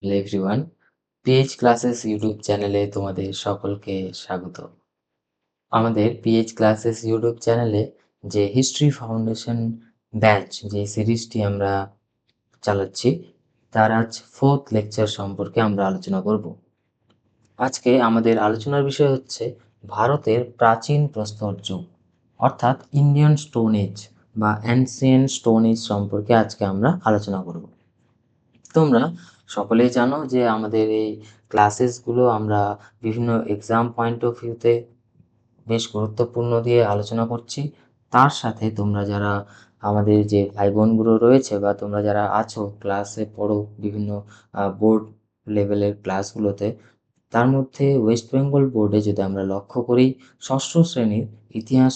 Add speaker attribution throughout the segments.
Speaker 1: Hello everyone, pH classes YouTube চ্যানেলে তোমাদের সকলকে স্বাগত। আমাদের পিএইচ ক্লাসেস ইউটিউব চ্যানেলে যে হিস্ট্রি ফাউন্ডেশন ব্যাচ যে সিরিজটি আমরা চালাচ্ছি তার আজ 4th লেকচার সম্পর্কে আমরা আলোচনা করব। আজকে আমাদের আলোচনার বিষয় হচ্ছে ভারতের প্রাচীন প্রস্তর যুগ, অর্থাৎ ইন্ডিয়ান স্টোন এজ বা অ্যানসিয়েন্ট স্টোন এজ সম্পর্কে আজকে আমরা আলোচনা করব। তোমরা সকলেই জানো যে আমাদের এই ক্লাসেসগুলো আমরা বিভিন্ন এক্সাম পয়েন্ট অফ ভিউতে বেশ গুরুত্বপূর্ণ দিয়ে আলোচনা করছি। তার সাথে তোমরা যারা আমাদের যে ভাই বোনগুলো রয়েছে বা তোমরা যারা আছো ক্লাসে পড়ো বিভিন্ন বোর্ড লেভেলের ক্লাসগুলোতে, তার মধ্যে ওয়েস্ট বেঙ্গল বোর্ডে যদি আমরা লক্ষ্য করি, ষষ্ঠ শ্রেণীর ইতিহাস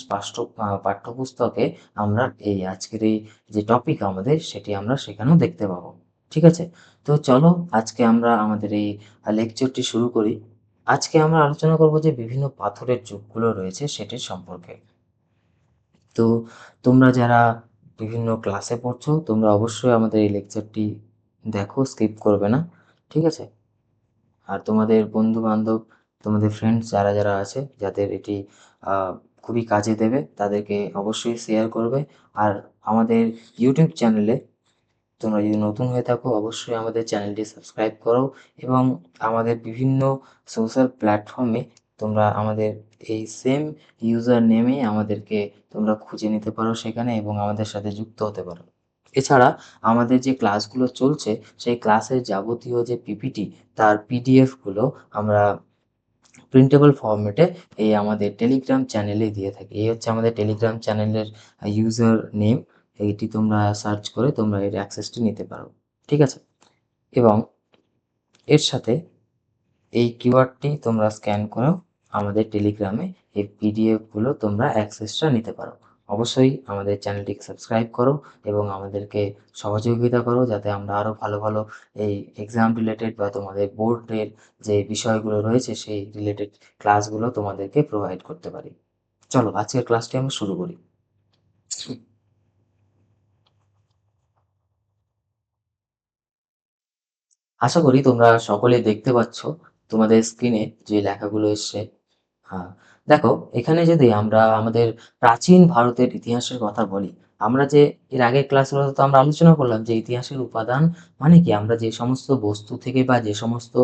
Speaker 1: পাঠ্যপুস্তকে আমরা এই আজকের এই যে টপিক আমাদের সেটি আমরা সেখানেও দেখতে পাবো। ঠিক আছে? তো চলো আজকে আমরা আমাদের এই লেকচারটি শুরু করি। আজকে আমরা আলোচনা করব যে বিভিন্ন পাথরের যুগগুলো রয়েছে সেটির সম্পর্কে। তো তোমরা যারা বিভিন্ন ক্লাসে পড়ছো তোমরা অবশ্যই আমাদের এই লেকচারটি দেখো, স্কিপ করবে না। ঠিক আছে? আর তোমাদের বন্ধু-বান্ধব, তোমাদের ফ্রেন্ডস যারা আছে যাদের এটি আ খুবই কাজে দেবে তাদেরকে অবশ্যই শেয়ার করবে। আর আমাদের ইউটিউব চ্যানেলে তোমরা যদি নতুন হয়ে থাকো অবশ্যই আমাদের চ্যানেলটি সাবস্ক্রাইব করো এবং আমাদের বিভিন্ন সোশ্যাল প্ল্যাটফর্মে তোমরা আমাদের এই সেম ইউজার নেমে আমাদেরকে তোমরা খুঁজে নিতে পারো সেখানে এবং আমাদের সাথে যুক্ত হতে পারো। এছাড়া আমাদের যে ক্লাসগুলো চলছে সেই ক্লাসের যাবতীয় যে পিপিটি তার পিডিএফগুলো আমরা প্রিন্টেবল ফরম্যাটে এই আমাদের টেলিগ্রাম চ্যানেলে দিয়ে থাকি। এই হচ্ছে আমাদের টেলিগ্রাম চ্যানেলের ইউজার নেম। এইটি তোমরা সার্চ করে তোমরা এর অ্যাক্সেসটি নিতে পারো। ঠিক আছে? এবং এর সাথে এই কিওয়ার্ডটি তোমরা স্ক্যান করেও আমাদের টেলিগ্রামে এই পিডিএফগুলো তোমরা অ্যাক্সেসটা নিতে পারো। অবশ্যই আমাদের চ্যানেলটিকে সাবস্ক্রাইব করো এবং আমাদেরকে সহযোগিতা করো যাতে আমরা আরও ভালো ভালো এই এক্সাম রিলেটেড বা তোমাদের বোর্ডের যে বিষয়গুলো রয়েছে সেই রিলেটেড ক্লাসগুলো তোমাদেরকে প্রোভাইড করতে পারি। চলো আজকের ক্লাসটি আমরা শুরু করি। আশা করি তোমরা সকলেই দেখতে পাচ্ছ তোমাদের স্ক্রিনে যে লেখাগুলো এসছে। হ্যাঁ, দেখো এখানে যদি আমরা আমাদের প্রাচীন ভারতের ইতিহাসের কথা বলি, আমরা যে এর আগের ক্লাসগুলোতে তো আমরা আলোচনা করলাম যে ইতিহাসের উপাদান মানে কি, আমরা যে সমস্ত বস্তু থেকে বা যে সমস্ত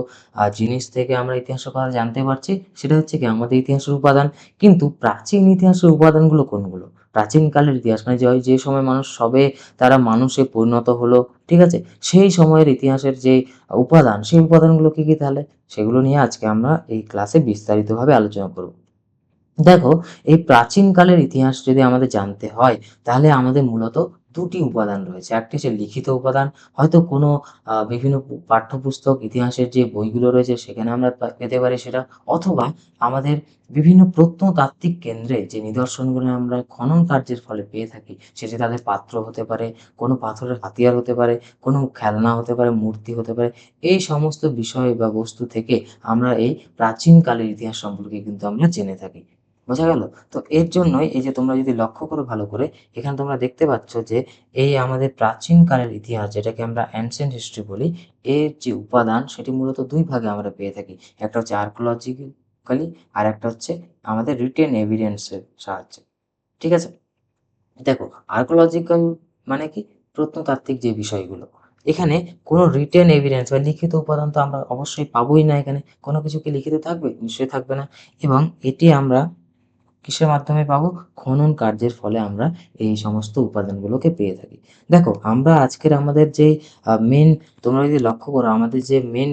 Speaker 1: জিনিস থেকে আমরা ইতিহাসের কথা জানতে পারছি সেটা হচ্ছে কি আমাদের ইতিহাসের উপাদান। কিন্তু প্রাচীন ইতিহাসের উপাদানগুলো কোনগুলো? প্রাচীন কালের ইতিহাস মানে যে সময় মানুষ সবে তারা মানুষে পরিণত হলো, ঠিক আছে, সেই সময়ের ইতিহাসের যে উপাদান সেই উপাদানগুলো কি কি তাহলে সেগুলো নিয়ে আজকে আমরা এই ক্লাসে বিস্তারিতভাবে আলোচনা করব। দেখো, এই প্রাচীনকালের ইতিহাস যদি আমাদের জানতে হয় তাহলে আমাদের মূলত দুটি উপাদান রয়েছে। একটি হচ্ছে লিখিত উপাদান, হয়তো কোনো বিভিন্ন পাঠ্যপুস্তক ইতিহাসের যে বইগুলো রয়েছে সেখানে আমরা পেতে পারি সেটা, অথবা আমাদের বিভিন্ন প্রত্নতাত্ত্বিক কেন্দ্রে যে নিদর্শনগুলো আমরা খনন কার্যের ফলে পেয়ে থাকি সেটি তাদের পাত্র হতে পারে, কোনো পাথরের হাতিয়ার হতে পারে, কোনো খেলনা হতে পারে, মূর্তি হতে পারে। এই সমস্ত বিষয় বা বস্তু থেকে আমরা এই প্রাচীনকালের ইতিহাস সম্পর্কে কিন্তু আমরা জেনে থাকি। বোঝা গেল? তো এর জন্যই এই যে তোমরা যদি লক্ষ্য করো ভালো করে, এখানে তোমরা দেখতে পাচ্ছ যে এই আমাদের প্রাচীনকালের ইতিহাস যেটাকে আমরা অ্যানসিয়েন্ট হিস্ট্রি বলি, এর যে উপাদান সেটি মূলত ২ ভাগে আমরা পেয়ে থাকি। একটা হচ্ছে আর্কিওলজিক্যালি, আরেকটা হচ্ছে আমাদের রিটেন এভিডেন্স এর সাহায্যে। ঠিক আছে? দেখো, আর্কিওলজিক্যাল মানে কি? প্রত্নতাত্ত্বিক যে বিষয়গুলো। এখানে কোনো রিটেন এভিডেন্স বা লিখিত উপাদান তো আমরা অবশ্যই পাবোই না এখানে। কোনো কিছু কি লিখিত থাকবে? নিশ্চয়ই থাকবে না। এবং এটি আমরা কিসের মাধ্যমে পাবো? খনন কার্যের ফলে আমরা এই সমস্ত উপাদানগুলোকে পেয়ে থাকি। দেখো, আমরা আজকের আমাদের যে মেইন, তোমরা যদি লক্ষ্য করো আমাদের যে মেইন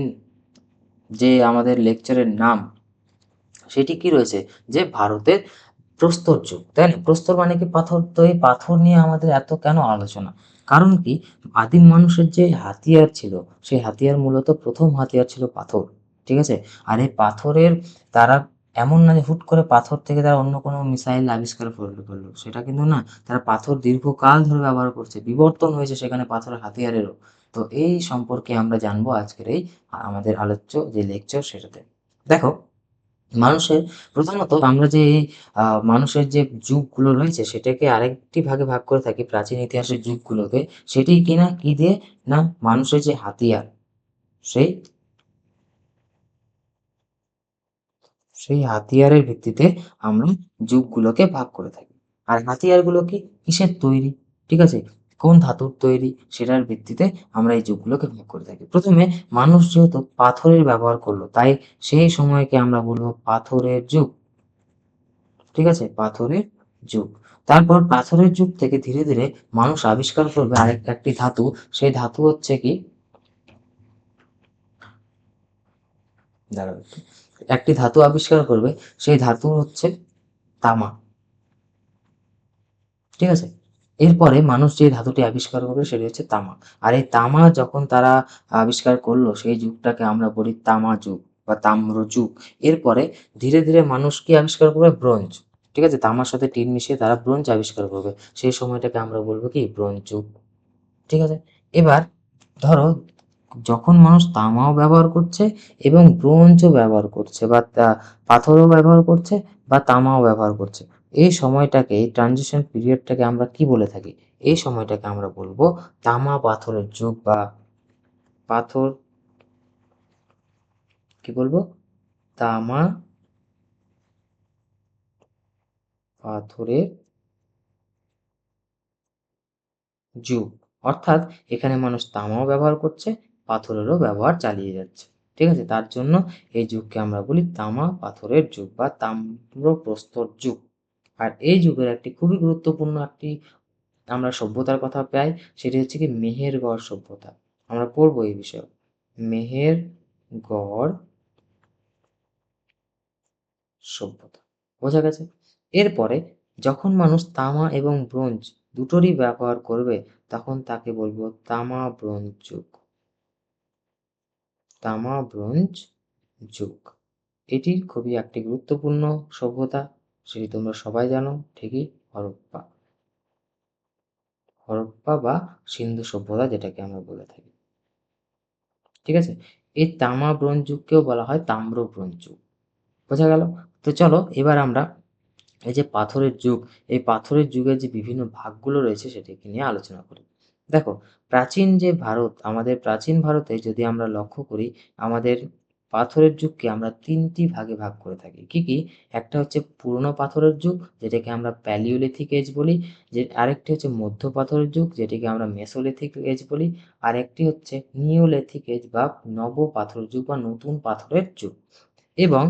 Speaker 1: যে আমাদের লেকচারের নাম সেটি কি রয়েছে? যে ভারতের প্রস্তর যুগ, তাই না? প্রস্তর মানে কি? পাথর। তো এই পাথর নিয়ে আমাদের এত কেন আলোচনা? কারণ কি? আদিম মানুষের যে হাতিয়ার ছিল সেই হাতিয়ার মূলত প্রথম হাতিয়ার ছিল পাথর। ঠিক আছে? আর এই পাথরের তারা এমন না যে হুট করে পাথর থেকে তারা অন্য কোনো মিসাইল আবিষ্কার করলো সেটা কিন্তু না। তারা পাথর দীর্ঘকাল ধরে ব্যবহার করছে, বিবর্তন হয়েছে সেখানে পাথরের হাতিয়ারেরও। তো এই সম্পর্কে আমরা জানবো আজকের এই আমাদের আলোচ্য যে লেকচার সেটাতে। দেখো, মানুষের প্রধানত আমরা যে এই মানুষের যে যুগগুলো রয়েছে সেটাকে আরেকটি ভাগে ভাগ করে থাকি প্রাচীন ইতিহাসের যুগগুলোকে। সেটি কিনা কি দিয়ে? না, মানুষের যে হাতিয়ার, সেই সেই হাতিয়ারের ভিত্তিতে আমরা যুগগুলোকে ভাগ করে থাকি। আর হাতিয়ারগুলো কি কিসের তৈরি? ঠিক আছে? কোন ধাতুর তৈরি? সেটার ভিত্তিতে আমরা এই যুগগুলোকে ভাগ করে থাকি। প্রথমে মানুষ যেহেতু পাথরের ব্যবহার করলো, তাই সেই সময়কে আমরা বলবো পাথরের যুগ। ঠিক আছে? পাথরের যুগ। তারপর পাথরের যুগ থেকে ধীরে ধীরে মানুষ আবিষ্কার করবে একটি ধাতু। সেই ধাতু হচ্ছে কি, দাঁড়াও একটু। একটি ধাতু আবিষ্কার করবে, সেই ধাতু হচ্ছে তামা। ঠিক আছে? এরপরে মানুষ যে ধাতুটি আবিষ্কার করবে সেটি হচ্ছে তামা। আর এই তামা যখন তারা আবিষ্কার করলো, সেই যুগটাকে আমরা বলি তামা যুগ বা তাম্র যুগ। এরপরে ধীরে ধীরে মানুষ কি আবিষ্কার করবে? ব্রোঞ্জ। ঠিক আছে? তামার সাথে টিন মিশিয়ে তারা ব্রোঞ্জ আবিষ্কার করবে। সেই সময়টাকে আমরা বলবো কি? ব্রোঞ্জ যুগ। ঠিক আছে? এবার ধরো, যখন মানুষ তামাও ব্যবহার করছে এবং ব্রোঞ্জও ব্যবহার করছে, বা পাথরও ব্যবহার করছে, বা তামাও ব্যবহার করছে, এই সময়টাকে, এই ট্রানজিশন পিরিয়ডটাকে আমরা কি বলে থাকি? এই সময়টাকে আমরা বলবো তামা পাথরের যুগ, বা পাথর, কি বলবো? তামা পাথরের যুগ। অর্থাৎ এখানে মানুষ তামাও ব্যবহার করছে, পাথরেরও ব্যবহার চালিয়ে যাচ্ছে। ঠিক আছে? তার জন্য এই যুগকে আমরা বলি তামা পাথরের যুগ বা তাম্রপ্রস্তর যুগ। আর এই যুগের একটি খুবই গুরুত্বপূর্ণ একটি আমরা সভ্যতার কথা পাই, সেটি হচ্ছে কি মেহেরগড় সভ্যতা। আমরা পড়বো এই বিষয়ে। মেহেরগড় সভ্যতা। বোঝা গেছে? এরপরে যখন মানুষ তামা এবং ব্রোঞ্জ দুটোরই ব্যবহার করবে, তখন তাকে বলবো তামা ব্রোঞ্জ যুগ। তামা ব্রোঞ্জ যুগ। এটি খুবই একটি গুরুত্বপূর্ণ সভ্যতা, সেটি তোমরা সবাই জানো ঠিকই, হরপ্পা। হরপ্পা বা সিন্ধু সভ্যতা যেটাকে আমরা বলে থাকি। ঠিক আছে? এই তামা ব্রোঞ্জ যুগকেও বলা হয় তাম্র ব্রোঞ্জ যুগ। বোঝা গেল? তো চলো এবার আমরা এই যে পাথরের যুগ, এই পাথরের যুগের যে বিভিন্ন ভাগগুলো রয়েছে সেটাকে নিয়ে আলোচনা করি। দেখো, প্রাচীন যে ভারত, আমাদের প্রাচীন ভারতে যদি আমরা লক্ষ্য করি, আমাদের পাথরের যুগকে আমরা ৩ টি ভাগে ভাগ করে থাকি। কি, কি? একটা হচ্ছে পুরনো পাথরের যুগ, যেটাকে আমরা প্যালিওলিথিক এজ বলি। আরেকটি হচ্ছে মধ্য পাথরের যুগ, যেটিকে আমরা মেসোলিথিক এজ বলি। আরেকটি হচ্ছে নিওলিথিক এজ বা নব পাথরের যুগ বা নতুন পাথরের যুগ। এবং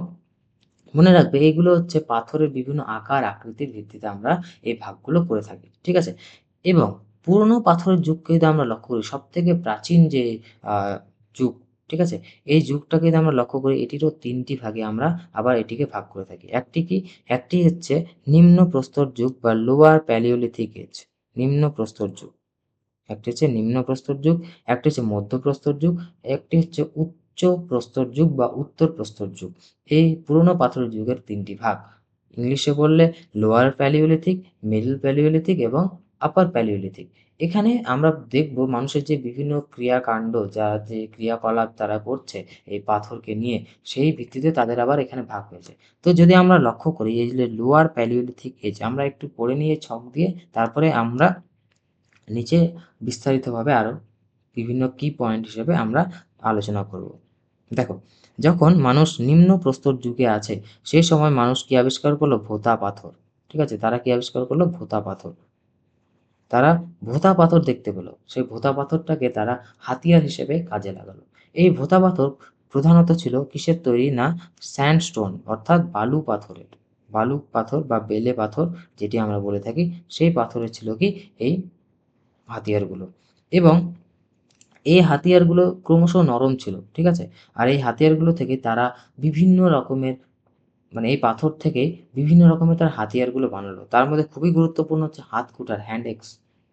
Speaker 1: মনে রাখবে, এইগুলো হচ্ছে পাথরের বিভিন্ন আকার আকৃতির ভিত্তিতে আমরা এই ভাগগুলো করে থাকি। ঠিক আছে? এবং পুরনো পাথরের যুগকে যদি আমরা লক্ষ্য করি, সবথেকে প্রাচীন যে যুগ, ঠিক আছে? এই যুগটাকে যদি আমরা লক্ষ্য করি, এটিরও ৩ টি ভাগে আমরা আবার এটিকে ভাগ করে থাকি। একটি কি? একটি হচ্ছে নিম্ন প্রস্তর যুগ বা লোয়ার প্যালিওলিথিক এজ, নিম্ন প্রস্তর যুগ। একটি হচ্ছে নিম্ন প্রস্তর যুগ, একটি হচ্ছে মধ্য প্রস্তর যুগ, একটি হচ্ছে উচ্চ প্রস্তর যুগ বা উত্তর প্রস্তর যুগ। এই পুরনো পাথরের যুগের ৩ টি ভাগ। ইংলিশে বললে লোয়ার প্যালিওলিথিক, মিডল প্যালিওলিথিক এবং আপার প্যালিওলিথিক। এখানে আমরা দেখব মানুষের যে বিভিন্ন ক্রিয়াকাণ্ড, যা যে ক্রিয়াকলাপ তারা করছে এই পাথরকে নিয়ে, সেই ভিত্তিতে তাদের আবার এখানে ভাগ হয়েছে। তো যদি আমরা লক্ষ্য করি, এই যে লোয়ার প্যালিওলিথিক এজ, আমরা একটু পড়ে নিয়ে ছক দিয়ে, তারপরে আমরা নিচে বিস্তারিতভাবে আরো বিভিন্ন কি পয়েন্ট হিসেবে আমরা আলোচনা করব। দেখো, যখন মানুষ নিম্ন প্রস্তর যুগে আছে, সেই সময় মানুষ কি আবিষ্কার করলো? ভোঁতা পাথর। ঠিক আছে? তারা কি আবিষ্কার করলো? ভোঁতা পাথর। তারা ভোঁতা পাথর দেখতে পেল। সেই ভোঁতা পাথরটাকে তারা হাতিয়ার হিসেবে কাজে লাগালো। এই ভোঁতা পাথর প্রধানত ছিল কিসের তৈরি? না, স্যান্ডস্টোন অর্থাৎ বালু পাথরের। বালু পাথর বা বেলে পাথর যেটি আমরা বলে থাকি, সেই পাথরের ছিল কি এই হাতিয়ারগুলো। এবং এই হাতিয়ারগুলো ক্রমশ নরম ছিল। ঠিক আছে? আর এই হাতিয়ারগুলো থেকে তারা বিভিন্ন রকমের, মানে এই পাথর থেকে বিভিন্ন রকমের তার হাতিয়ারগুলো বানালো। তার মধ্যে খুবই গুরুত্বপূর্ণ হচ্ছে হাত কুঠার, হ্যান্ড এক্স।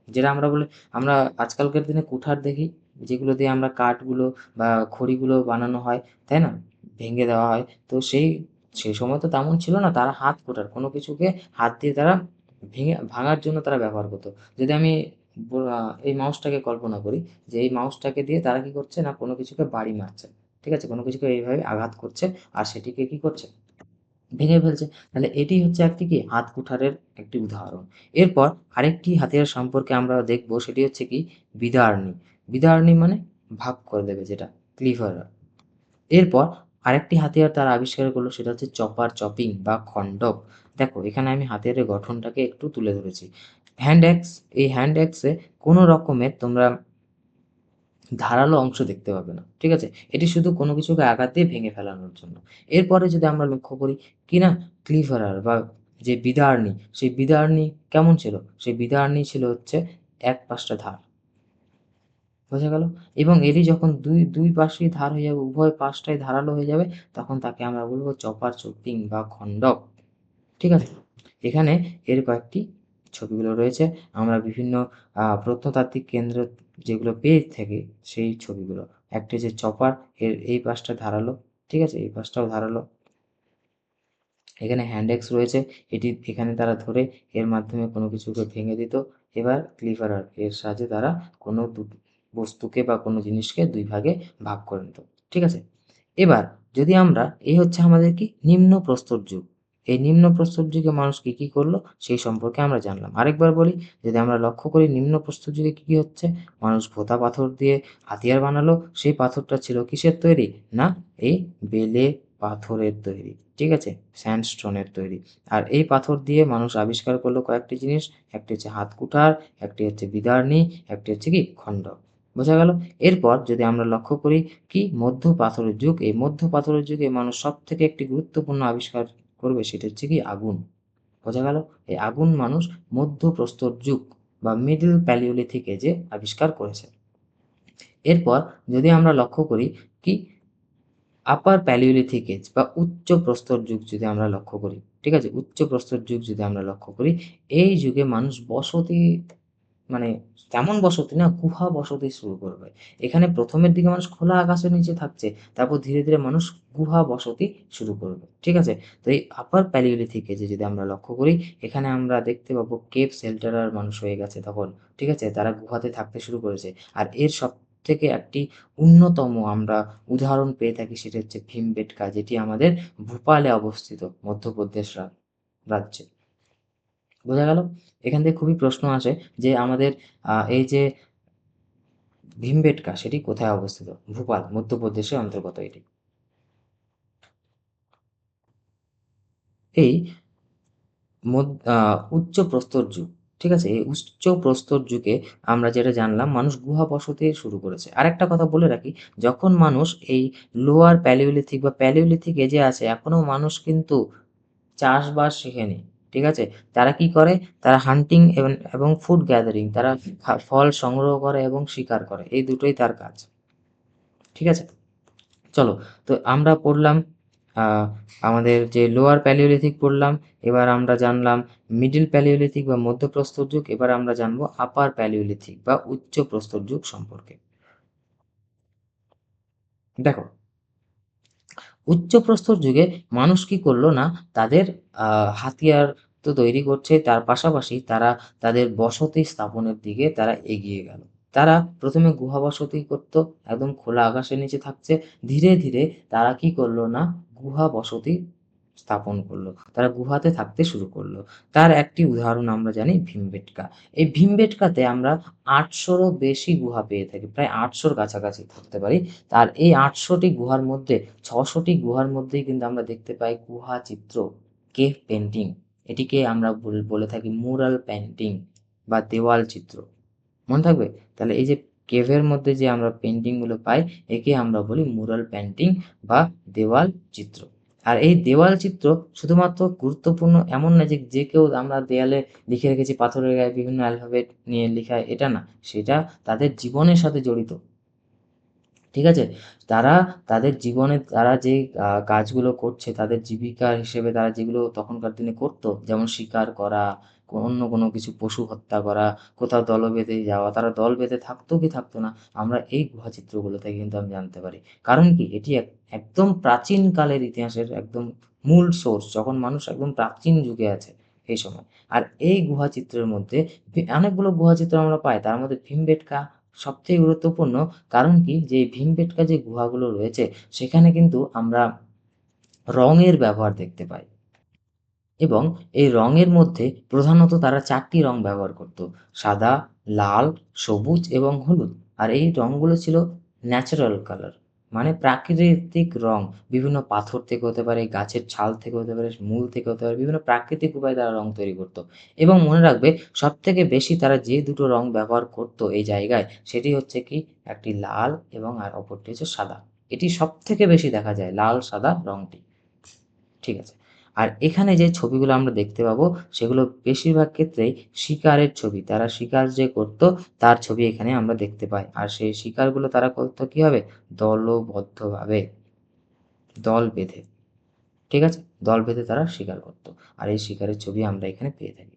Speaker 1: যেটা আমরা বলি, আমরা আজকালকার দিনে কুঠার দেখি, যেগুলো দিয়ে আমরা কাঠগুলো বা খড়িগুলো বানানো হয়, তাই না? ভেঙে দেওয়া হয়। তো সেই সময় তো তেমন ছিল না। তারা হাত কুঠার, কোনো কিছুকে হাত দিয়ে তারা ভাঙার জন্য তারা ব্যবহার করত। যদি আমি এই মাউসটাকে কল্পনা করি, যে এই মাউসটাকে দিয়ে তারা কি করছে? না, কোনো কিছুকে বাড়ি মারছে। ঠিক আছে? কোনো কিছুকে এইভাবে আঘাত করছে, আর সেটিকে কি করছে? ভেঙে ফেলছে। তাহলে এটি হচ্ছে একটি কি? হাত কুঠারের একটি উদাহরণ। এরপর আরেকটি হাতিয়ার সম্পর্কে আমরা দেখব, সেটি হচ্ছে কি? বিদারণী। বিদারণী মানে ভাগ করে দেবে যেটা। ক্লিভারার। এরপর আরেকটি হাতিয়ার তারা আবিষ্কার করলো, সেটা হচ্ছে চপার, চপিং বা খণ্ডক। দেখো এখানে আমি হাতিয়ারের গঠনটাকে একটু তুলে ধরেছি। হ্যান্ড অ্যাক্স, এই হ্যান্ড অ্যাক্সে কোনো রকমের তোমরা ধারালো অংশ দেখতে পাবে না। ঠিক আছে? এটি শুধু কোনো কিছুকে আঘাত দিয়ে ভেঙে ফেলানোর জন্য। এরপরে যদি আমরা লক্ষ্য করি কি না, ক্লিভারার বা যে বিদারণী, সেই বিদারণী কেমন ছিল? সেই বিদারণী ছিল হচ্ছে এক-পাশটা ধার। বোঝা গেল? এবং এরই যখন দুই পাশেই ধার হয়ে যাবে, উভয় পাশটাই ধারালো হয়ে যাবে, তখন তাকে আমরা বলব চপার, চপিং বা খণ্ডক। ঠিক আছে? এখানে এর কয়েকটি ছবিগুলো রয়েছে। আমরা বিভিন্ন প্রত্নতাত্ত্বিক কেন্দ্র যেগুলো পেয়ে থাকি, সেই ছবিগুলো। একটি হচ্ছে চপার, এর এই পাশটা ধারালো, ঠিক আছে? এই পাশটাও ধারালো। এখানে হ্যান্ড অ্যাক্স রয়েছে, এখানে তারা ধরে এর মাধ্যমে কোনো কিছুকে ভেঙে দিত। এবার ক্লিভারার, এর সাহায্যে তারা কোনো বস্তুকে বা কোনো জিনিসকে ২ ভাগে ভাগ করে নিত। ঠিক আছে? এবার যদি আমরা, এই হচ্ছে আমাদের কি নিম্ন প্রস্তর যুগ। এই নিম্ন প্রস্তর যুগে মানুষ কি করলো সেই সম্পর্কে আমরা জানলাম। আরেকবার বলি, যদি আমরা লক্ষ্য করি নিম্ন প্রস্তর যুগে কি হচ্ছে? মানুষ ভোঁতা পাথর দিয়ে হাতিয়ার বানালো। সেই পাথরটা ছিল কিসের তৈরি? না, এই বেলে পাথরের তৈরি। ঠিক আছে? স্যান্ডস্টোনের তৈরি। আর এই পাথর দিয়ে মানুষ আবিষ্কার করলো কয়েকটি জিনিস। একটি হচ্ছে হাত কুঠার, একটি হচ্ছে বিদারণী, একটি হচ্ছে কি খণ্ডক। বোঝা গেল? এরপর যদি আমরা লক্ষ্য করি কি মধ্য পাথরের যুগ, এই মধ্য পাথরের যুগে মানুষ সবথেকে একটি গুরুত্বপূর্ণ আবিষ্কার করবে, সেটা হচ্ছে কি আগুন। বোঝা গেল? এই আগুন মানুষ মধ্য প্রস্তর যুগ বা মিডল প্যালিওলিথিক এজে আবিষ্কার করেছে। এরপর যদি আমরা লক্ষ্য করি কি আপার প্যালিওলিথিক এজ বা উচ্চ প্রস্তর যুগ যদি আমরা লক্ষ্য করি, ঠিক আছে? উচ্চ প্রস্তর যুগ যদি আমরা লক্ষ্য করি, এই যুগে মানুষ বসতি, মানে তেমন বসতি না, গুহা বসতি শুরু করবে। এখানে ১ম এর দিকে মানুষ খোলা আকাশের নিচে থাকছে। তারপর ধীরে মানুষ গুহা বসতি শুরু করবে। ঠিক আছে? তো এই আপার প্যালিওলিথিক এজে যদি আমরা লক্ষ্য করি, এখানে আমরা দেখতে পাবো কেভ শেল্টারার মানুষ হয়ে গেছে তখন। ঠিক আছে? তারা গুহাতে থাকতে শুরু করেছে। আর এর সবথেকে একটি অন্যতম আমরা উদাহরণ পেয়ে থাকি, সেটা হচ্ছে ভীমবেটকা, যেটি আমাদের ভোপালে অবস্থিত মধ্যপ্রদেশ রাজ্যে। বোঝা গেল? এখান থেকে খুবই প্রশ্ন আসে যে আমাদের এই যে ভীমবেটকা সেটি কোথায় অবস্থিত? ভোপাল, মধ্যপ্রদেশের অন্তর্গত এটি। এই মদ আ উচ্চ প্রস্তর যুগ, ঠিক আছে? এই উচ্চ প্রস্তর যুগে আমরা যেটা জানলাম, মানুষ গুহা বসতি শুরু করেছে। আরেকটা কথা বলে রাখি, যখন মানুষ এই লোয়ার প্যালিওলিথিক বা প্যালিওলিথিক এজে আছে, এখনো মানুষ কিন্তু চাষবাস শেখেনি। ঠিক আছে? তারা কি করে? তারা হান্টিং এবং ফুড গ্যাদারিং, তারা ফল সংগ্রহ করে এবং শিকার করে। এই দুটোই তার কাজ। ঠিক আছে? চলো, তো আমরা পড়লাম আ আমাদের যে লোয়ার প্যালিওলিথিক পড়লাম। এবার আমরা জানলাম মিডল প্যালিওলিথিক বা মধ্যপ্রস্তর যুগ। এবার আমরা জানবো আপার প্যালিওলিথিক বা উচ্চ প্রস্তর যুগ সম্পর্কে। দেখো, উচ্চ প্রস্তর যুগে মানুষ কি করলো না, তাদের আ হাতিয়ার তো তৈরি করছে, তার পাশাপাশি তারা তাদের বসতি স্থাপনের দিকে তারা এগিয়ে গেল। তারা ১ম এ গুহা বসতি করত, একদম খোলা আকাশের নিচে থাকছে। ধীরে তারা কি করলো না, গুহা বসতি স্থাপন করলো। তারা গুহাতে থাকতে শুরু করলো। তার একটি উদাহরণ আমরা জানি ভীমবেটকা। এই ভীমবেটকাতে আমরা ৮০০ রও বেশি গুহা পেয়ে থাকি। প্রায় ৮০০ র কাছাকাছি ধরতে পারি। আর এই ৮০০ টি গুহার মধ্যে ৬০০ টি গুহার মধ্যেই কিন্তু আমরা দেখতে পাই গুহা চিত্র, কেভ পেইন্টিং। এটিকে আমরা বলে থাকি মুরাল পেইন্টিং বা দেওয়াল চিত্র। মনে থাকবে? তাহলে এই যে কেভের মধ্যে যে আমরা পেইন্টিং গুলো পাই, একে আমরা বলি মুরাল পেইন্টিং বা দেওয়াল চিত্র। আর এই দেওয়াল চিত্র শুধুমাত্র গুরুত্বপূর্ণ এমন না যে, যে কেউ আমরা দেয়ালে লিখে রেখেছি পাথরের গায়ে বিভিন্ন অ্যালফাবেট নিয়ে লিখা, এটা না। সেটা তাদের জীবনের সাথে জড়িত। ঠিক আছে? তারা তাদের জীবনে তারা যে কাজগুলো করছে, তাদের জীবিকা হিসেবে তারা যেগুলো তখনকার দিনে করত, যেমন শিকার করা, অন্য কোনো কিছু পশু হত্যা করা, কোথাও দল বেঁধে যাওয়া, তারা দল বেঁধে থাকতো কি থাকতো না, আমরা এই গুহা চিত্রগুলো থেকে কিন্তু আমি জানতে পারি। কারণ কি? এটি একদম প্রাচীন কালের ইতিহাসের একদম মূল সোর্স, যখন মানুষ একদম প্রাচীন যুগে আছে, এই সময়। আর এই গুহা চিত্রের মধ্যে অনেকগুলো গুহা চিত্র আমরা পাই। তার মধ্যে ভীমবেটকা সবথেকে গুরুত্বপূর্ণ। কারণ কি? যে ভীমবেটকা যে গুহাগুলো রয়েছে, সেখানে কিন্তু আমরা রঙের ব্যবহার দেখতে পাই। এবং এই রঙের মধ্যে প্রধানত তারা ৪ টি রং ব্যবহার করত। সাদা, লাল, সবুজ এবং হলুদ। আর এই রংগুলো ছিল ন্যাচারাল কালার। মানে প্রাকৃতিক রং বিভিন্ন পাথর থেকে হতে পারে, গাছের ছাল থেকে হতে পারে, মূল থেকে হতে পারে, বিভিন্ন প্রাকৃতিক উপায়ে তারা রং তৈরি করত। এবং মনে রাখবে সবথেকে বেশি তারা যে দুটো রং ব্যবহার করত এই জায়গায় সেটি হচ্ছে কি একটি লাল এবং আর অপরটি হচ্ছে সাদা। এটি সবথেকে বেশি দেখা যায় লাল, সাদা রংটি। ঠিক আছে। আর এখানে যে ছবিগুলো আমরা দেখতে পাবো সেগুলো বেশিরভাগ ক্ষেত্রেই শিকারের ছবি। তারা শিকার যে করত তার ছবি এখানে আমরা দেখতে পাই। আর সেই শিকারগুলো তারা করত কিভাবে? দলবদ্ধভাবে, দল বেঁধে। ঠিক আছে? দল বেঁধে তারা শিকার করত। আর এই শিকারের ছবি আমরা এখানে পেয়ে থাকি।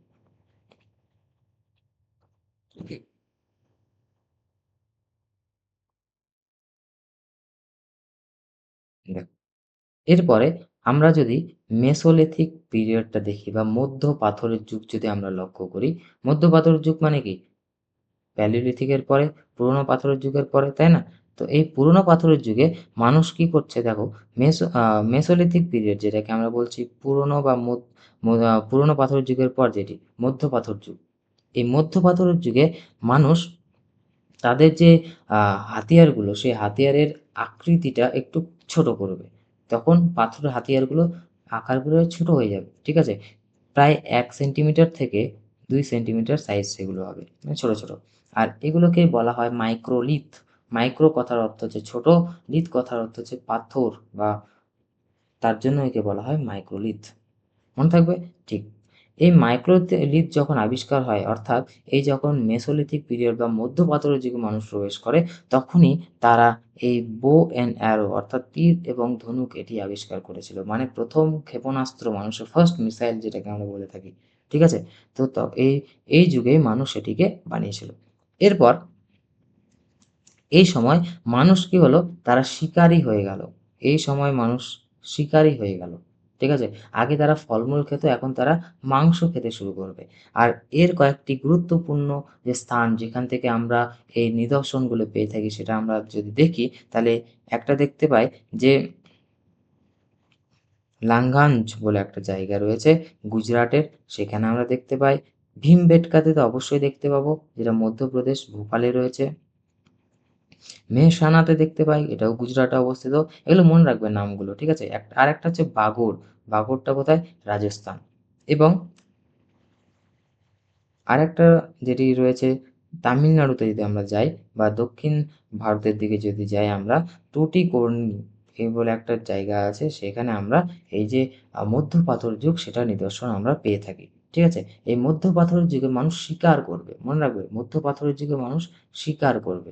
Speaker 1: দেখো, এরপরে আমরা যদি মেসোলিথিক পিরিয়ডটা দেখি বা মধ্য পাথরের যুগ যদি আমরা লক্ষ্য করি, মধ্য পাথরের যুগ মানে কি? প্যালিওলিথিকের পরে পুরোনো পাথরের যুগের পরে, তাই না? তো এই পুরোনো পাথরের যুগে মানুষ কি করছে দেখো, মেসোলিথিক পিরিয়ড যেটাকে আমরা বলছি পুরোনো বা পুরোনো পাথরের যুগের পর যেটি মধ্য পাথর যুগ। এই মধ্য পাথরের যুগে মানুষ তাদের যে হাতিয়ারগুলো সেই হাতিয়ারের আকৃতিটা একটু ছোট করবে। তখন পাথরের হাতিয়ারগুলো আকারগুলো ছোট হয়ে যাবে। ঠিক আছে? প্রায় ১ সেন্টিমিটার থেকে ২ সেন্টিমিটার সাইজ সেগুলো হবে। মানে ছোট, ছোট। আর এগুলোকে বলা হয় মাইক্রোলিথ। মাইক্রো কথার অর্থ হচ্ছে ছোট, লিথ কথার অর্থ হচ্ছে পাথর বা তার জন্য একে বলা হয় মাইক্রোলিথ। মনে থাকবে? ঠিক। এই লিথ যখন আবিষ্কার হয় অর্থাৎ এই যখন মেসোলিথিক পিরিয়ড বা মধ্য পাথরের যুগে মানুষ প্রবেশ করে তখনই তারা এই বো অ্যান্ড অ্যারো অর্থাৎ তীর এবং ধনুক এটি আবিষ্কার করেছিল। মানে ১ম ক্ষেপণাস্ত্র মানুষের ফার্স্ট মিসাইল যেটাকে আমরা বলে থাকি। ঠিক আছে? তো এই যুগেই মানুষ এটিকে বানিয়েছিল। এরপর এই সময় মানুষ কি হলো? তারা শিকারী হয়ে গেল। এই সময় মানুষ শিকারী হয়ে গেল। ঠিক আছে? আগে তারা ফলমূল খেত, এখন তারা মাংস খেতে শুরু করবে। আর এর কয়েকটি গুরুত্বপূর্ণ যে স্থান যেখান থেকে আমরা এই নিদর্শনগুলো পেয়ে থাকি সেটা আমরা যদি দেখি তাহলে একটা দেখতে পাই যে লাঙ্গাঞ্জ বলে একটা জায়গা রয়েছে গুজরাটের, সেখানে আমরা দেখতে পাই। ভীমবেটকাতে তো অবশ্যই দেখতে পাবো যেটা মধ্যপ্রদেশ ভোপালে রয়েছে। মেহসানাতে দেখতে পাই, এটাও গুজরাটে অবস্থিত। এগুলো মনে রাখবেন নামগুলো, ঠিক আছে? আরেকটা হচ্ছে বাগোর, বাগোরটা কোথায়? রাজস্থান। এবং আরেকটা যেটি রয়েছে তামিলনাড়ুতে যদি আমরা যাই বা দক্ষিণ ভারতের দিকে যদি যাই আমরা, টুটিকোরিন এই বলে একটা জায়গা আছে, সেখানে আমরা এই যে মধ্য পাথর যুগ সেটার নিদর্শন আমরা পেয়ে থাকি। ঠিক আছে? এই মধ্য পাথরের যুগে মানুষ শিকার করবে। মনে রাখবে মধ্য পাথরের যুগে মানুষ শিকার করবে।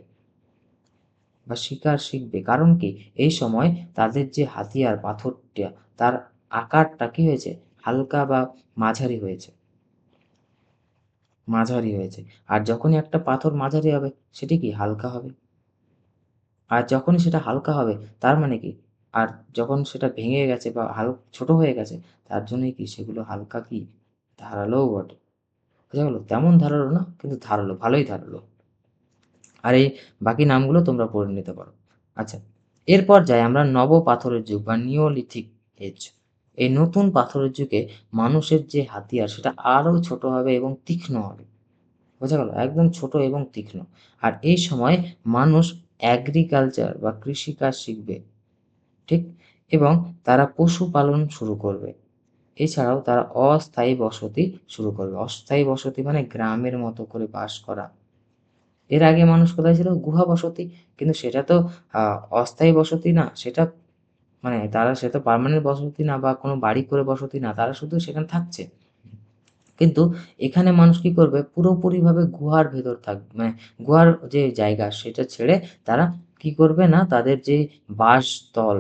Speaker 1: বা শিকার শিখবে। কারণ কি? এই সময় তাদের যে হাতিয়ার পাথরটা তার আকারটা কি হয়েছে? হালকা বা মাঝারি হয়েছে, মাঝারি হয়েছে। আর যখনই একটা পাথর মাঝারি হবে সেটি কি? হালকা হবে। আর যখনই সেটা হালকা হবে তার মানে কি? আর যখন সেটা ভেঙে গেছে বা ছোট হয়ে গেছে তার জন্যই কি সেগুলো হালকা কি? ধারালোও বটে। বোঝা গেল? তেমন ধারালো না কিন্তু ধারালো, ভালোই ধারালো। আর এই বাকি নামগুলো তোমরা পড়ে নিতে পারো। আচ্ছা, এরপর যাই আমরা নবপাথরের যুগ বা নিওলিথিক এজ। এই নতুন পাথরের যুগে মানুষের যে হাতিয়ার সেটা আরও ছোট হবে এবং তীক্ষ্ণ হবে। বোঝা গেল? একদম ছোট এবং তীক্ষ্ণ। আর এই সময় মানুষ এগ্রিকালচার বা কৃষিকাজ শিখবে। ঠিক? এবং তারা পশুপালন শুরু করবে। এছাড়াও তারা অস্থায়ী বসতি শুরু করবে। অস্থায়ী বসতি মানে গ্রামের মতো করে বাস করা। এর আগে মানুষ কোথায় ছিল? গুহা বসতি। কিন্তু সেটা তো আ অস্থায়ী বসতি না। সেটা মানে সেটা পার্মানেন্ট বসতি না বা কোনো বাড়ি করে বসতি না। তারা শুধু সেখানে থাকছে। কিন্তু এখানে মানুষ কি করবে? পুরোপুরিভাবে গুহার ভেতর মানে গুহার যে জায়গা সেটা ছেড়ে তারা কি করবে না তাদের যে বাসস্থল,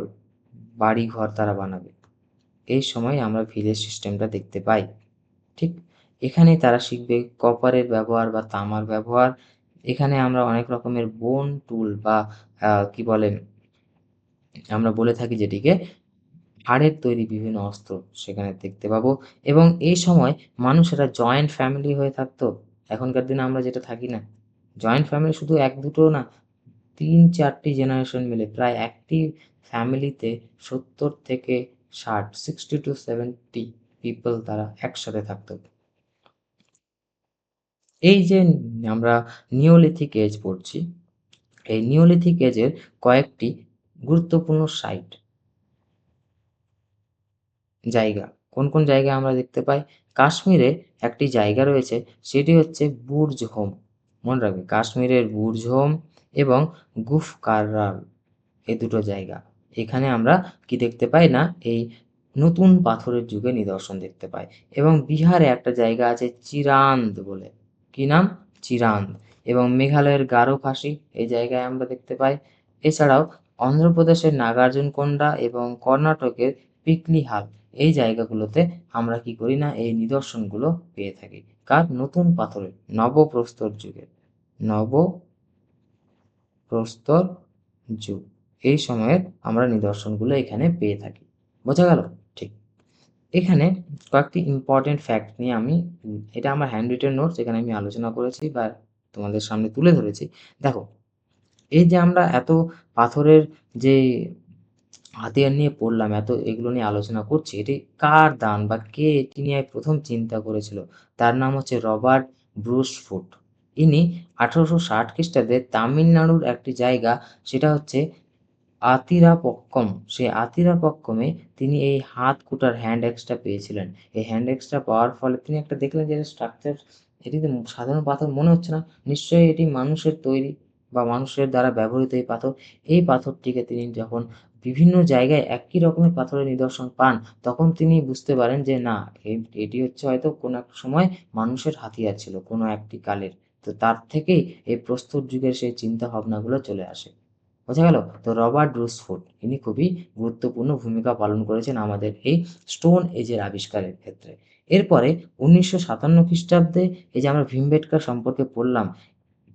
Speaker 1: বাড়িঘর তারা বানাবে। এই সময় আমরা ভিলেজ সিস্টেমটা দেখতে পাই। ঠিক? এখানেই তারা শিখবে কপারের ব্যবহার বা তামার ব্যবহার। এখানে আমরা অনেক রকমের বোন টুল বা কি বলে আমরা বলে থাকি যেটিকে হাড়ের তৈরি বিভিন্ন অস্ত্র সেখানে দেখতে পাবো। এবং এই সময় মানুষেরা জয়েন্ট ফ্যামিলি হয়ে থাকতো। এখনকার দিনে আমরা যেটা থাকি না। জয়েন্ট ফ্যামিলি শুধু ১-২ টো না, ৩-৪ টি জেনারেশন মিলে প্রায় একটি ফ্যামিলিতে ৭০ থেকে ৬০ 60 to 70 পিপল তারা একসাথে থাকতো। এই যে আমরা নিওলিথিক এজ পড়ছি, এই নিওলিথিক এজের কয়েকটি গুরুত্বপূর্ণ সাইট, জায়গা। কোন, কোন জায়গায় আমরা দেখতে পাই? কাশ্মীরে একটি জায়গা রয়েছে, সেটি হচ্ছে বুর্জ হোম। মনে রাখবে কাশ্মীরের বুর্জ হোম এবং গুফ কাররাল, এই দুটো জায়গা। এখানে আমরা কি দেখতে পাই না, এই নতুন পাথরের যুগে নিদর্শন দেখতে পাই। এবং বিহারে একটা জায়গা আছে চিরান্দ বলে। কি নাম? চিরান্দ। এবং মেঘালয়ের গারো খাসি, এই জায়গায় আমরা দেখতে পাই। এছাড়াও অন্ধ্রপ্রদেশের নাগার্জুনকোন্ডা এবং কর্ণাটকের পিকলিহাল, এই জায়গাগুলোতে আমরা কি করি না, এই নিদর্শনগুলো পেয়ে থাকি। কার? নতুন পাথরের, নবপ্রস্তর যুগের। নবপ্রস্তর যুগ, এই সময়ের আমরা নিদর্শনগুলো এখানে পেয়ে থাকি। বোঝা গেল? ঠিক। এখানে কয়েকটি ইম্পর্টেন্ট ফ্যাক্ট নিয়ে আমি এটা আমার হ্যান্ড রিটেন নোটস, এখানে আমি আলোচনা করেছি বা তোমাদের সামনে তুলে ধরেছি। দেখো, এই যে আমরা এত পাথরের যে হাতিয়ার নিয়ে পড়লাম, এত এগুলো নিয়ে আলোচনা করছি, এটি কার দান বা কে এটি নিয়ে প্রথম চিন্তা করেছিল? তার নাম হচ্ছে রবার্ট ব্রুস ফুট। ইনি 1860 খ্রিস্টাব্দে তামিলনাড়ুর একটি জায়গা, সেটা হচ্ছে আতিরাপক্কম। সেই আতিরাপক্কমে তিনি এই হাত কুটার হ্যান্ড অ্যাক্সটা পেয়েছিলেন। এই হ্যান্ড অ্যাক্সটা পাওয়ার ফলে তিনি একটা দেখলেন যে স্ট্রাকচার, এটি তো সাধারণ পাথর মনে হচ্ছে না, নিশ্চয়ই এটি মানুষের তৈরি বা মানুষের দ্বারা ব্যবহৃত এই পাথর। এই পাথরটিকে তিনি যখন বিভিন্ন জায়গায় একই রকমের পাথরের নিদর্শন পান, তখন তিনি বুঝতে পারেন যে না, এটি হচ্ছে হয়তো কোনো এক সময় মানুষের হাতিয়ার ছিল কোনো একটি কালের। তো তার থেকেই এই প্রস্তর যুগের সেই চিন্তা ভাবনাগুলো চলে আসে। বোঝা গেল? তো রবার্ট ব্রুসফুট ইনি খুবই গুরুত্বপূর্ণ ভূমিকা পালন করেছেন আমাদের এই স্টোন এজের আবিষ্কারের ক্ষেত্রে। এরপরে 1957 খ্রিস্টাব্দে এই যে আমরা ভীমবেটকা সম্পর্কে পড়লাম,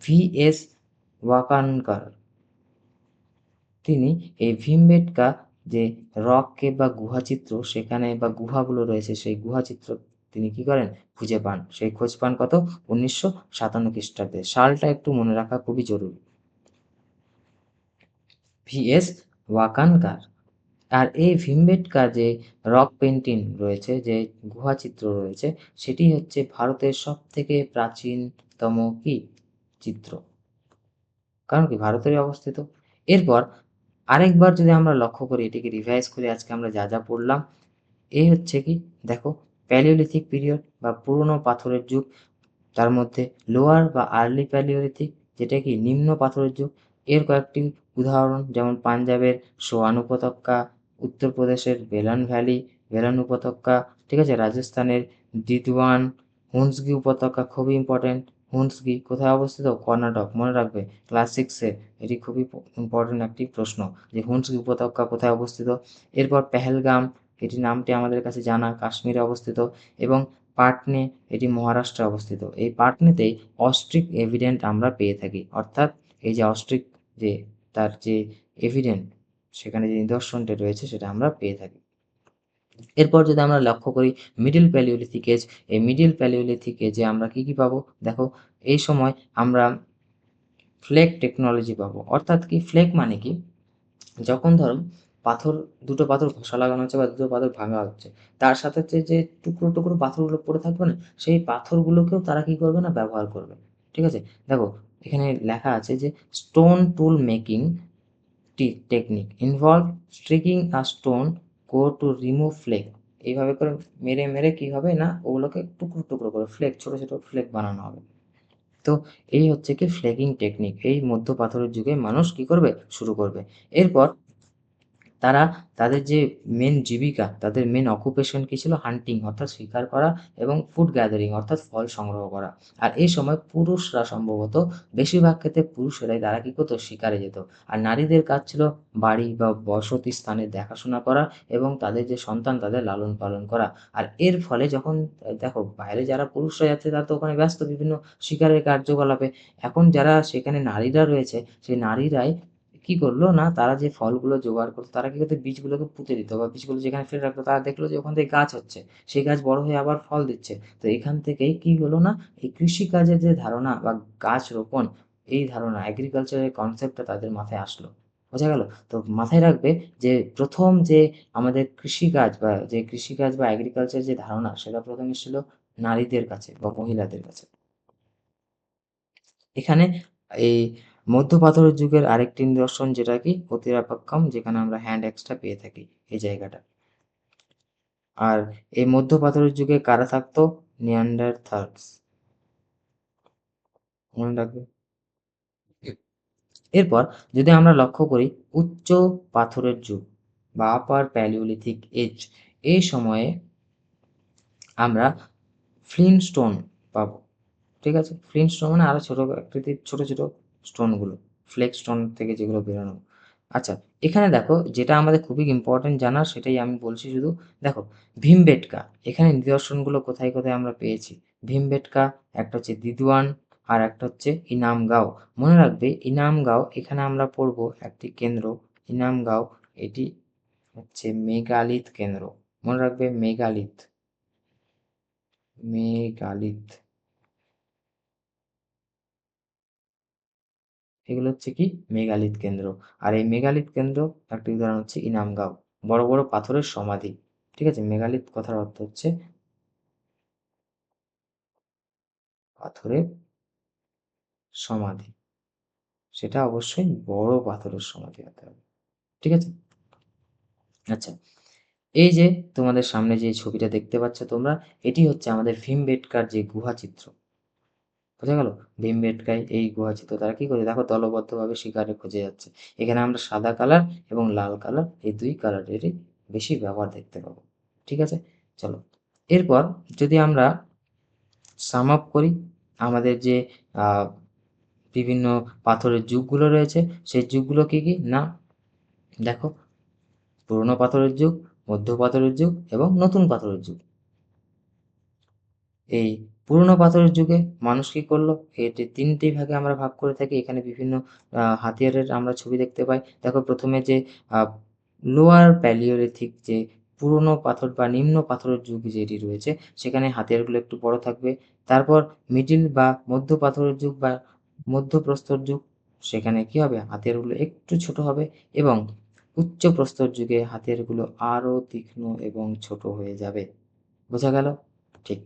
Speaker 1: ভিএস ওয়াকানকার, তিনি এই ভীমবেটকা যে রক কেভ বা গুহাচিত্র সেখানে বা গুহাগুলো রয়েছে, সেই গুহাচিত্র তিনি কি করেন? খুঁজে পান। সেই খোঁজ পান কত? 1957 খ্রিস্টাব্দে। সালটা একটু মনে রাখা খুবই জরুরি। ভিএস ওয়াকানকার। আর এই ভীমবেটকা যে রক পেইন্টিং রয়েছে, যে গুহাচিত্র রয়েছে, সেটি হচ্ছে ভারতের সবথেকে প্রাচীনতম কি চিত্র। কারণ কি? ভারতেরই অবস্থিত। এরপর আরেকবার যদি আমরা লক্ষ্য করি, এটিকে রিভাইজ করি আজকে আমরা যা, যা পড়লাম। এই হচ্ছে কি, দেখো, প্যালিওলিথিক পিরিয়ড বা পুরনো পাথরের যুগ, তার মধ্যে লোয়ার বা আর্লি প্যালিওলিথিক, যেটা কি নিম্ন পাথরের যুগ। এর কয়েকটি উদাহরণ যেমন পাঞ্জাবের সোয়ান উপত্যকা, উত্তরপ্রদেশের বেলান ভ্যালি, বেলান উপত্যকা, ঠিক আছে, রাজস্থানের দিদওয়ান, হুন্সগি উপত্যকা খুবই ইম্পর্টেন্ট। হুন্সগি কোথায় অবস্থিত? কর্ণাটক। মনে রাখবে ক্লাস সিক্সে এটি খুবই ইম্পর্টেন্ট একটি প্রশ্ন, যে হুন্সগি উপত্যকা কোথায় অবস্থিত। এরপর পেহেলগাম, এটি নামটি আমাদের কাছে জানা, কাশ্মীরে অবস্থিত। এবং পাটনে, এটি মহারাষ্ট্রে অবস্থিত। এই পাটনেতেই অস্ট্রিক এভিডেন্ট আমরা পেয়ে থাকি, অর্থাৎ এই যে অস্ট্রিক, যে তার যে এভিডেন্ট, সেখানে যে নিদর্শনটা রয়েছে সেটা আমরা পেয়ে থাকি। এরপর যদি আমরা লক্ষ্য করি মিডল প্যালিওলিথিক এজ, এই মিডল প্যালিওলিথিক এজে আমরা কি কি পাবো? দেখো, এই সময় আমরা ফ্লেক টেকনোলজি পাবো। অর্থাৎ কি ফ্লেক মানে কি? যখন ধরো পাথর, দুটো পাথর ঘষা লাগানো হচ্ছে বা দুটো পাথর ভাঙা হচ্ছে, তার সাথে হচ্ছে যে টুকরো টুকরো পাথরগুলো পড়ে থাকবে না, সেই পাথরগুলোকেও তারা কি করবে না, ব্যবহার করবে। ঠিক আছে? দেখো, এখানে লেখা আছে যে stone tool making technique involve striking a stone go to remove flake. এইভাবে করে মেরে মেরে কি হবে না, ওগুলোকে টুকরো টুকরো করে ফ্লেক, ছোট ছোট ফ্লেক বানানো হবে। তো এই হচ্ছে কি ফ্লেকিং টেকনিক, এই মধ্য পাথরের যুগে মানুষ কি করবে? শুরু করবে। এরপর তারা তাদের যে মেন জীবিকা, তাদের মেন অকুপেশন কি ছিল? হান্টিং অর্থাৎ শিকার করা এবং ফুড গ্যাদারিং অর্থাৎ ফল সংগ্রহ করা। আর এই সময় পুরুষরা সম্ভবত, বেশিরভাগ ক্ষেত্রে পুরুষেরাই তারা কি করতো? শিকারে যেত। আর নারীদের কাজ ছিল বাড়ি বা বসতি স্থানে দেখাশোনা করা এবং তাদের যে সন্তান তাদের লালন পালন করা। আর এর ফলে যখন দেখো বাইরে যারা পুরুষরা যাচ্ছে তারা তো ওখানে ব্যস্ত বিভিন্ন শিকারের কার্যকলাপে। এখন যারা সেখানে নারীরা রয়েছে, সেই নারীরাই কি করলো না, তারা যে ফলগুলো জোগাড় করতো, তারা কি করতো? বীজগুলোকে পুঁতে দিত বা বীজগুলো যেখানে ফেলে রাখতো, তারা দেখলো যে ওখান থেকে গাছ হচ্ছে, সেই গাছ বড় হয়ে আবার ফল দিচ্ছে। তো এখান থেকেই কি হলো না, এই কৃষিকাজের যে ধারণা বা গাছ রোপণ, এই ধারণা এগ্রিকালচারের কনসেপ্টটা তাদের মাথায় আসলো। বোঝা গেল? তো মাথায় রাখবে যে প্রথম যে আমাদের কৃষিকাজ বা এগ্রিকালচার যে ধারণা, সেটা প্রথম এসেছিল নারীদের কাছে বা মহিলাদের কাছে। এখানে এই মধ্য পাথরের যুগের আরেকটি নিদর্শন যেটা কি অতিরাপাক্ষম, যেখানে আমরা হ্যান্ড এক্সটা পেয়ে থাকি এই জায়গাটা। আর এই মধ্য পাথরের যুগে কারা থাকতো? নিয়ান্ডারথালস, মনে রাখবে। এরপর যদি আমরা লক্ষ্য করি উচ্চ পাথরের যুগ বা আপার প্যালিওলিথিক এজ, এই সময়ে আমরা ফ্লিনস্টোন পাবো। ঠিক আছে, ফ্লিনস্টোন মানে আরো ছোট আকৃতির ছোট ছোট স্টোনগুলো, ফ্লেক স্টোন থেকে যেগুলো বেরোনো। আচ্ছা, এখানে দেখো যেটা আমাদের খুবই ইম্পর্টেন্ট জানার, সেটাই আমি বলছি শুধু। দেখো ভীমবেটকা, এখানে নিদর্শনগুলো কোথায় কোথায় আমরা পেয়েছি। ভীমবেটকা, একটা হচ্ছে দিদওয়ান, আর একটা হচ্ছে ইনামগাঁও। মনে রাখবে ইনামগাঁও, এখানে আমরা পড়বো একটি কেন্দ্র ইনামগাঁও, এটি হচ্ছে মেগালিথ কেন্দ্র। মনে রাখবে মেগালিথ, মেগালিথ, এগুলো হচ্ছে কি মেগালিথ কেন্দ্র। আর এই মেগালিথ কেন্দ্র একটা উদাহরণ হচ্ছে ইনামগাঁও, বড় বড় পাথরের সমাধি। ঠিক আছে, মেগালিথ কথার অর্থ হচ্ছে পাথরের সমাধি, সেটা অবশ্যই বড় পাথরের সমাধি হতে হবে। ঠিক আছে। আচ্ছা, এই যে তোমাদের সামনে যে ছবিটা দেখতে পাচ্ছ তোমরা, এটি হচ্ছে আমাদের ভীমবেটকার যে গুহা চিত্র। বোঝা গেল? ভীমবেটকায় এই গুহা চিত্র তারা কি করে, দেখো দলবদ্ধভাবে শিকারে খুঁজে যাচ্ছে। এখানে আমরা সাদা কালার এবং লাল কালার, এই দুই কালারেরই বেশি ব্যবহার দেখতে পাবো। ঠিক আছে, চলো এরপর যদি আমরা সাম আপ করি আমাদের যে আহ, বিভিন্ন পাথরের যুগগুলো রয়েছে, সেই যুগগুলো কি কি না, দেখো পুরনো পাথরের যুগ, মধ্য পাথরের যুগ এবং নতুন পাথরের যুগ। এই পুরনো পাথরের যুগে মানুষ কি করলো, এটি তিনটি ভাগে আমরা ভাগ করে থাকি। এখানে বিভিন্ন হাতিয়ারের আমরা ছবি দেখতে পাই। দেখো প্রথমে যে লোয়ার প্যালিওলিথিক যে পুরনো পাথর বা নিম্ন পাথরের যুগ যেটি রয়েছে, সেখানে হাতিয়ারগুলো একটু বড় থাকবে। তারপর মিডিল বা মধ্য পাথরের যুগ বা মধ্যপ্রস্তর যুগ, সেখানে কি হবে, হাতিয়ারগুলো একটু ছোট হবে। এবং উচ্চ প্রস্তর যুগে হাতিয়ারগুলো আরো তীক্ষ্ণ এবং ছোট হয়ে যাবে। বোঝা গেল? ঠিক।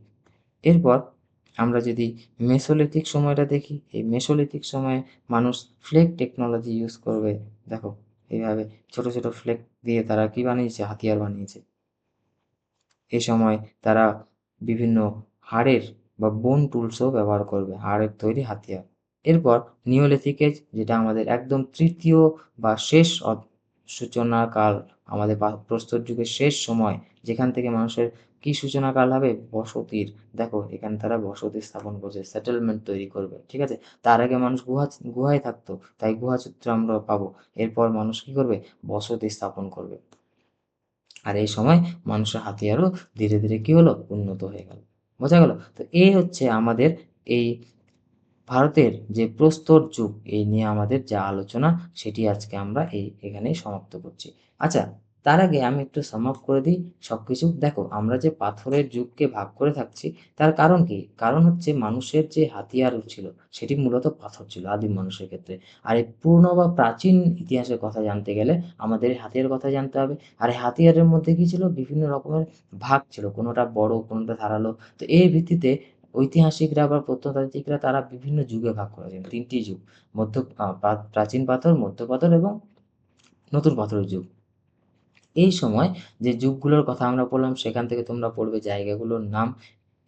Speaker 1: এরপর আমরা যদি মেসোলিথিক সময়টা দেখি, এই মেসোলিথিক সময়ে মানুষ ফ্লেক টেকনোলজি ইউজ করবে। দেখো এইভাবে ছোট ছোট ফ্লেক দিয়ে তারা কি বানিয়েছে, হাতিয়ার বানিয়েছে। এই সময় তারা বিভিন্ন হাড়ের বা বোন টুলসও ব্যবহার করবে, হাড়ের তৈরি হাতিয়ার। এরপর নিওলিথিক এজ, যেটা আমাদের একদম তৃতীয় বা শেষ সূচনাকাল, আমাদের প্রস্তর যুগের শেষ সময়, যেখান থেকে মানুষের কি সূচনাকাল হবে, বসতির। দেখো এখানে তারা বসতি স্থাপন করছে, সেটেলমেন্ট তৈরি করবে। ঠিক আছে, তার আগে মানুষ গুহায় থাকতো, তাই গুহা চিত্র আমরা পাবো। এরপর মানুষ কি করবে, বসতি স্থাপন করবে। আর এই সময় মানুষের হাতিয়ারও ধীরে ধীরে কি হলো, উন্নত হয়ে গেল। বোঝা গেল? তো এই হচ্ছে আমাদের এই ভারতের যে প্রস্তর যুগ, এই নিয়ে আমাদের যা আলোচনা, সেটি আজকে আমরা এখানেই সমাপ্ত করছি। আচ্ছা, তার আগে আমি একটু সাম আপ করে দিই সবকিছু। দেখো আমরা যে পাথরের যুগকে ভাগ করে থাকছি, তার কারণ কি, কারণ হচ্ছে মানুষের যে হাতিয়ার ছিল সেটি মূলত পাথর ছিল আদিম মানুষের ক্ষেত্রে। আর এই পূর্ণ বা প্রাচীন ইতিহাসের কথা জানতে গেলে আমাদের এই হাতিয়ার কথা জানতে হবে। আর এই হাতিয়ারের মধ্যে কি ছিল, বিভিন্ন রকমের ভাগ ছিল, কোনোটা বড় কোনোটা ধারালো। তো এই ভিত্তিতে ঐতিহাসিকরা বা প্রত্নতাত্ত্বিকরা তারা বিভিন্ন যুগে ভাগ করেছেন, তিনটি যুগ, মধ্য প্রাচীন পাথর, মধ্য পাথর এবং নতুন পাথরের যুগ। এই সময় যে যুগগুলোর কথা আমরা পড়লাম, সেখান থেকে তোমরা পড়বে জায়গাগুলোর নাম।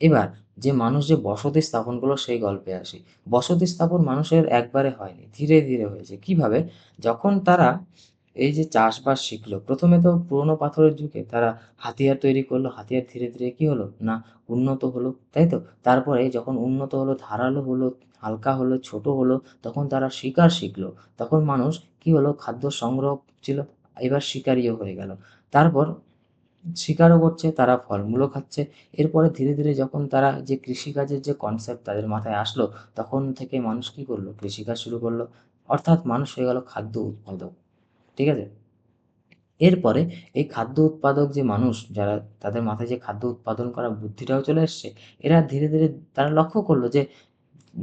Speaker 1: এবার যে মানুষ যে বসতি স্থাপন করলো সেই গল্পে আসি। বসতি স্থাপন মানুষের একবারে হয়নি, ধীরে ধীরে হয়েছে। কিভাবে, যখন তারা এই যে চাষবাস শিখলো, প্রথমে তো পুরোনো পাথরের যুগে তারা হাতিয়ার তৈরি করলো, হাতিয়ার ধীরে ধীরে কি হলো না, উন্নত হলো, তাই তো। তারপরে যখন উন্নত হলো, ধারালো হলো, হালকা হলো, ছোট হলো, তখন তারা শিকার শিখলো। তখন মানুষ কি হলো, খাদ্য সংগ্রহ ছিল, এবার শিকারিও হয়ে গেল। তারপর শিকারও করছে, তারা ফলমূলও খাচ্ছে। এরপরে ধীরে ধীরে যখন তারা যে কৃষিকাজের যে কনসেপ্ট তাদের মাথায় আসলো, তখন থেকে মানুষ কি করলো, কৃষিকাজ শুরু করলো। অর্থাৎ মানুষ হয়ে গেল খাদ্য উৎপাদক। ঠিক আছে, এরপরে এই খাদ্য উৎপাদক যে মানুষ যারা, তাদের মাথায় যে খাদ্য উৎপাদন করা বুদ্ধিটাও চলে এসছে। এরা ধীরে ধীরে তারা লক্ষ্য করলো যে,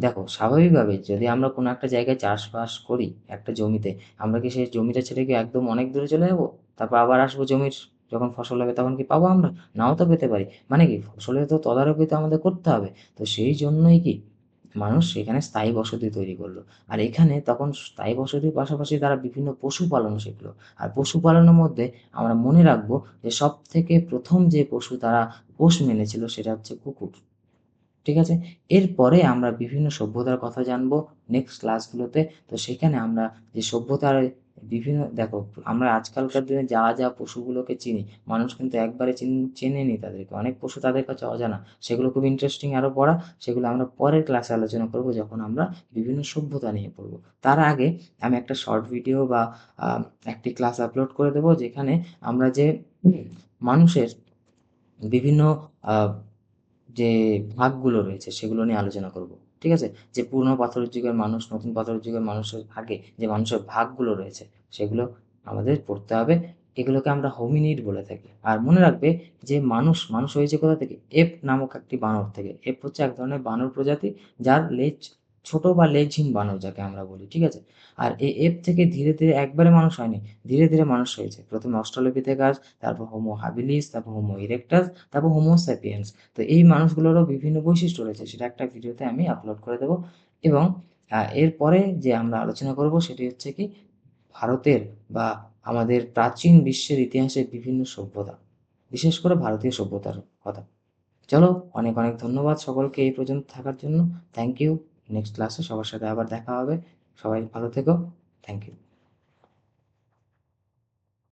Speaker 1: দেখো স্বাভাবিকভাবে যদি আমরা কোনো একটা জায়গায় চাষবাস করি, একটা জমিতে, আমরা কি সেই জমিটা ছেড়ে কি একদম অনেক দূরে চলে যাবো, তারপর আবার আসবো জমির, যখন ফসল হবে তখন কি পাবো আমরা, নাও তো পেতে পারি। মানে কি, ফসলের তো তদারকি তো আমাদের করতে হবে। তো সেই জন্যই কি মানুষ সেখানে স্থায়ী বসতি তৈরি করলো। আর এখানে তখন স্থায়ী বসতির পাশাপাশি তারা বিভিন্ন পশুপালন শিখলো। আর পশুপালনের মধ্যে আমরা মনে রাখবো যে সবথেকে ১ম যে পশু তারা পোষ মেনেছিল সেটা হচ্ছে কুকুর। ঠিক আছে? এরপরে আমরা বিভিন্ন সভ্যতার কথা জানবো নেক্সট ক্লাসগুলোতে। তো সেখানে আমরা যে সভ্যতার বিভিন্ন দেখো আমরা আজকালকার দিনে যা পশুগুলোকে চিনি, মানুষ কিন্তু একবারে চেনেনি তাদেরকে। অনেক পশু তাদের কাছে অজানা। সেগুলো খুব ইন্টারেস্টিং আরো পড়া, সেগুলো আমরা পরের ক্লাসে আলোচনা করব যখন আমরা বিভিন্ন সভ্যতা নিয়ে পড়ব। তার আগে আমি একটা শর্ট ভিডিও বা আ একটি ক্লাস আপলোড করে দেব যেখানে আমরা যে মানুষের বিভিন্ন আ যে ভাগগুলো রয়েছে সেগুলো নিয়ে আলোচনা করব। ঠিক আছে? যে পুরনো পাথরের যুগের মানুষ, নতুন পাথরের যুগের মানুষের আগে যে মানুষের ভাগগুলো রয়েছে সেগুলো আমাদের পড়তে হবে। এগুলোকে আমরা হোমিনিড বলে থাকি। আর মনে রাখবে যে মানুষ হয়েছে কোথা থেকে? এপ নামক একটি বানর থেকে। এপ হচ্ছে এক ধরনের বানর প্রজাতি যার লেজ ছোট বা লেজহীন বানর যাকে আমরা বলি। ঠিক আছে? আর এই এপ থেকে ধীরে একবারে মানুষ হয়নি। ধীরে মানুষ হয়েছে। ১ম এ অস্ট্রালোপিথেকাস, তারপর হোমো হ্যাবিলিস, তারপর হোমো ইরেক্টাস, তারপর হোমো স্যাপিয়েন্স। তো এই মানুষগুলোরও বিভিন্ন বৈশিষ্ট্য রয়েছে সেটা একটা ভিডিওতে আমি আপলোড করে দেব এবং এরপরে যে আমরা আলোচনা করব সেটি হচ্ছে কি ভারতের বা আমাদের প্রাচীন বিশ্বের ইতিহাসের বিভিন্ন সভ্যতা, বিশেষ করে ভারতীয় সভ্যতার কথা। চলো অনেক ধন্যবাদ সকলকে এই পর্যন্ত থাকার জন্য। Thank you. নেক্সট ক্লাসে সবার সাথে আবার দেখা হবে। সবাই ভালো থেকো। Thank you.